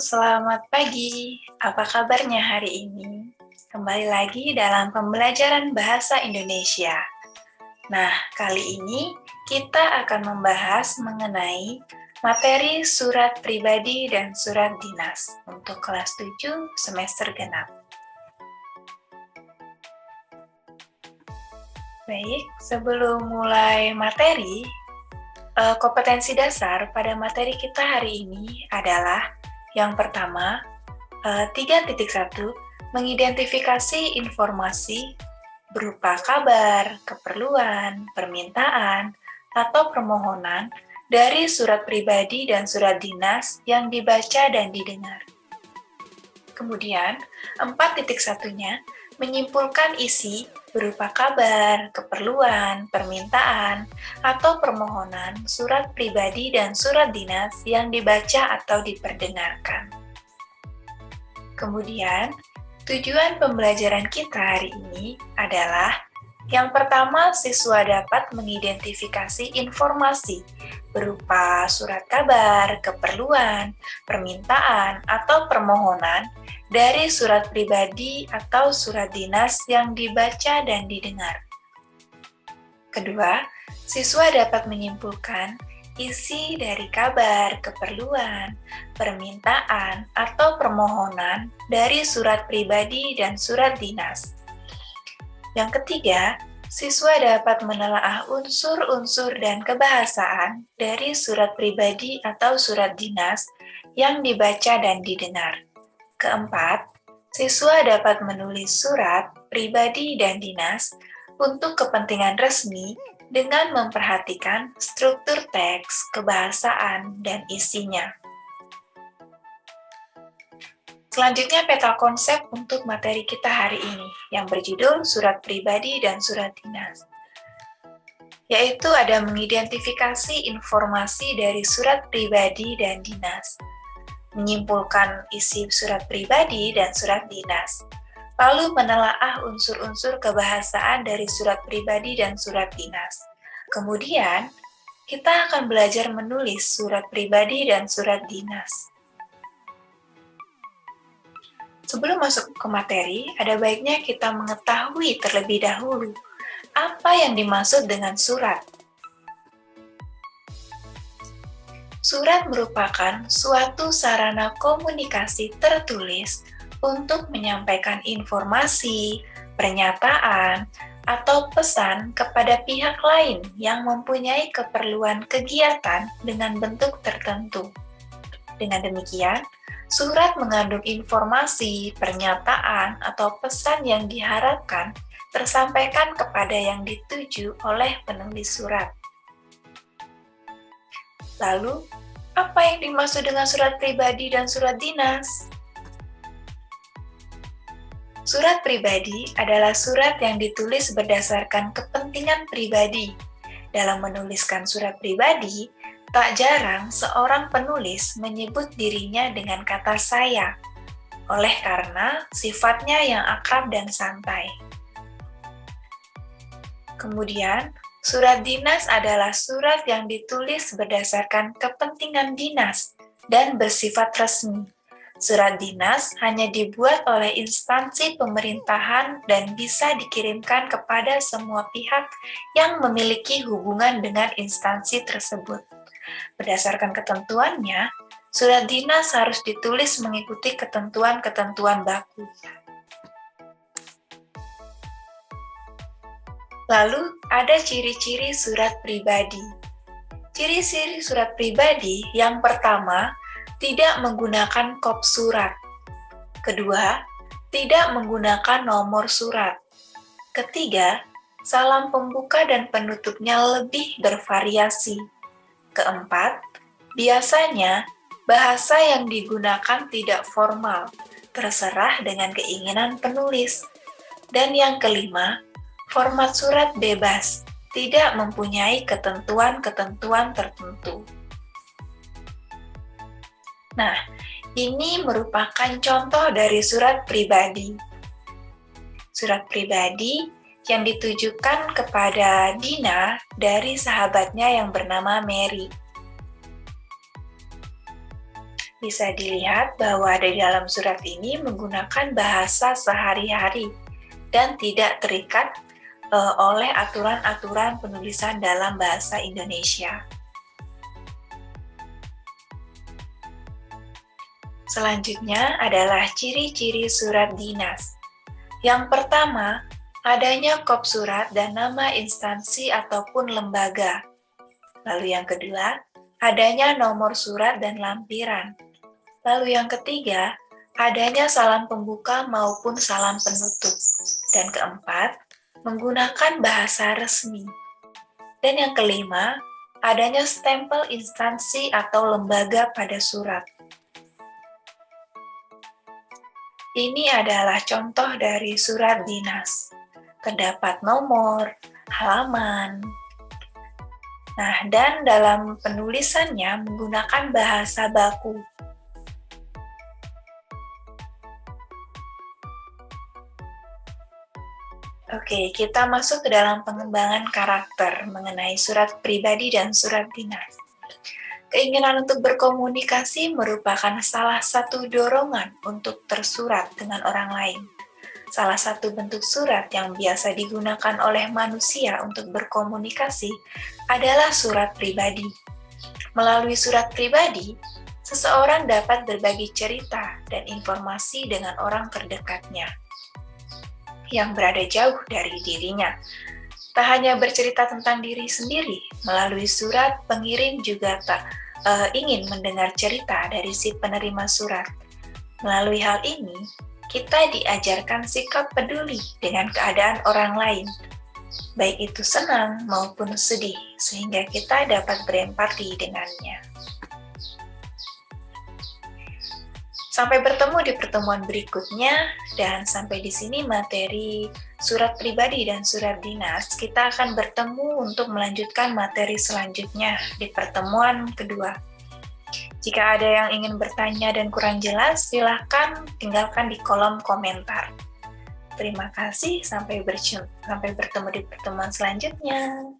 selamat pagi. Apa kabarnya hari ini? Kembali lagi dalam pembelajaran bahasa Indonesia. Nah, kali ini kita akan membahas mengenai materi surat pribadi dan surat dinas untuk kelas 7 semester genap. Baik, sebelum mulai materi, kompetensi dasar pada materi kita hari ini adalah yang pertama, 3.1, mengidentifikasi informasi berupa kabar, keperluan, permintaan, atau permohonan dari surat pribadi dan surat dinas yang dibaca dan didengar. Kemudian, 4.1-nya menyimpulkan isi berupa kabar, keperluan, permintaan, atau permohonan surat pribadi dan surat dinas yang dibaca atau diperdengarkan. Kemudian, tujuan pembelajaran kita hari ini adalah yang pertama, siswa dapat mengidentifikasi informasi berupa surat kabar, keperluan, permintaan, atau permohonan dari surat pribadi atau surat dinas yang dibaca dan didengar. Kedua, siswa dapat menyimpulkan isi dari kabar, keperluan, permintaan, atau permohonan dari surat pribadi dan surat dinas. Yang ketiga, siswa dapat menelaah unsur-unsur dan kebahasaan dari surat pribadi atau surat dinas yang dibaca dan didengar. Keempat, siswa dapat menulis surat pribadi dan dinas untuk kepentingan resmi dengan memperhatikan struktur teks, kebahasaan, dan isinya. Selanjutnya peta konsep untuk materi kita hari ini yang berjudul surat pribadi dan surat dinas. Yaitu ada mengidentifikasi informasi dari surat pribadi dan dinas, menyimpulkan isi surat pribadi dan surat dinas, lalu menelaah unsur-unsur kebahasaan dari surat pribadi dan surat dinas. Kemudian, kita akan belajar menulis surat pribadi dan surat dinas. Sebelum masuk ke materi, ada baiknya kita mengetahui terlebih dahulu apa yang dimaksud dengan surat. Surat merupakan suatu sarana komunikasi tertulis untuk menyampaikan informasi, pernyataan, atau pesan kepada pihak lain yang mempunyai keperluan kegiatan dengan bentuk tertentu. Dengan demikian, surat mengandung informasi, pernyataan, atau pesan yang diharapkan tersampaikan kepada yang dituju oleh penulis surat. Lalu, apa yang dimaksud dengan surat pribadi dan surat dinas? Surat pribadi adalah surat yang ditulis berdasarkan kepentingan pribadi. Dalam menuliskan surat pribadi, tak jarang seorang penulis menyebut dirinya dengan kata saya, oleh karena sifatnya yang akrab dan santai. Kemudian, surat dinas adalah surat yang ditulis berdasarkan kepentingan dinas dan bersifat resmi. Surat dinas hanya dibuat oleh instansi pemerintahan dan bisa dikirimkan kepada semua pihak yang memiliki hubungan dengan instansi tersebut. Berdasarkan ketentuannya, surat dinas harus ditulis mengikuti ketentuan-ketentuan baku. Lalu, ada ciri-ciri surat pribadi. Ciri-ciri surat pribadi yang pertama, tidak menggunakan kop surat. Kedua, tidak menggunakan nomor surat. Ketiga, salam pembuka dan penutupnya lebih bervariasi. Keempat, biasanya bahasa yang digunakan tidak formal, terserah dengan keinginan penulis. Dan yang kelima, format surat bebas, tidak mempunyai ketentuan-ketentuan tertentu. Nah, ini merupakan contoh dari surat pribadi. Surat pribadi yang ditujukan kepada Dina dari sahabatnya yang bernama Mary. Bisa dilihat bahwa di dalam surat ini menggunakan bahasa sehari-hari dan tidak terikat oleh aturan-aturan penulisan dalam bahasa Indonesia. Selanjutnya adalah ciri-ciri surat dinas. Yang pertama, adanya kop surat dan nama instansi ataupun lembaga. Lalu yang kedua, adanya nomor surat dan lampiran. Lalu yang ketiga, adanya salam pembuka maupun salam penutup. Dan keempat, menggunakan bahasa resmi. Dan yang kelima, adanya stempel instansi atau lembaga pada surat. Ini adalah contoh dari surat dinas. Terdapat nomor, halaman. Nah, dan dalam penulisannya menggunakan bahasa baku. Oke, kita masuk ke dalam pengembangan karakter mengenai surat pribadi dan surat dinas. Keinginan untuk berkomunikasi merupakan salah satu dorongan untuk tersurat dengan orang lain. Salah satu bentuk surat yang biasa digunakan oleh manusia untuk berkomunikasi adalah surat pribadi. Melalui surat pribadi, seseorang dapat berbagi cerita dan informasi dengan orang terdekatnya yang berada jauh dari dirinya. Tak hanya bercerita tentang diri sendiri, melalui surat, pengirim juga ingin mendengar cerita dari si penerima surat. Melalui hal ini, kita diajarkan sikap peduli dengan keadaan orang lain, baik itu senang maupun sedih, sehingga kita dapat berempati dengannya. Sampai bertemu di pertemuan berikutnya, dan sampai di sini materi surat pribadi dan surat dinas. Kita akan bertemu untuk melanjutkan materi selanjutnya di pertemuan kedua. Jika ada yang ingin bertanya dan kurang jelas, silakan tinggalkan di kolom komentar. Terima kasih, sampai bertemu di pertemuan selanjutnya.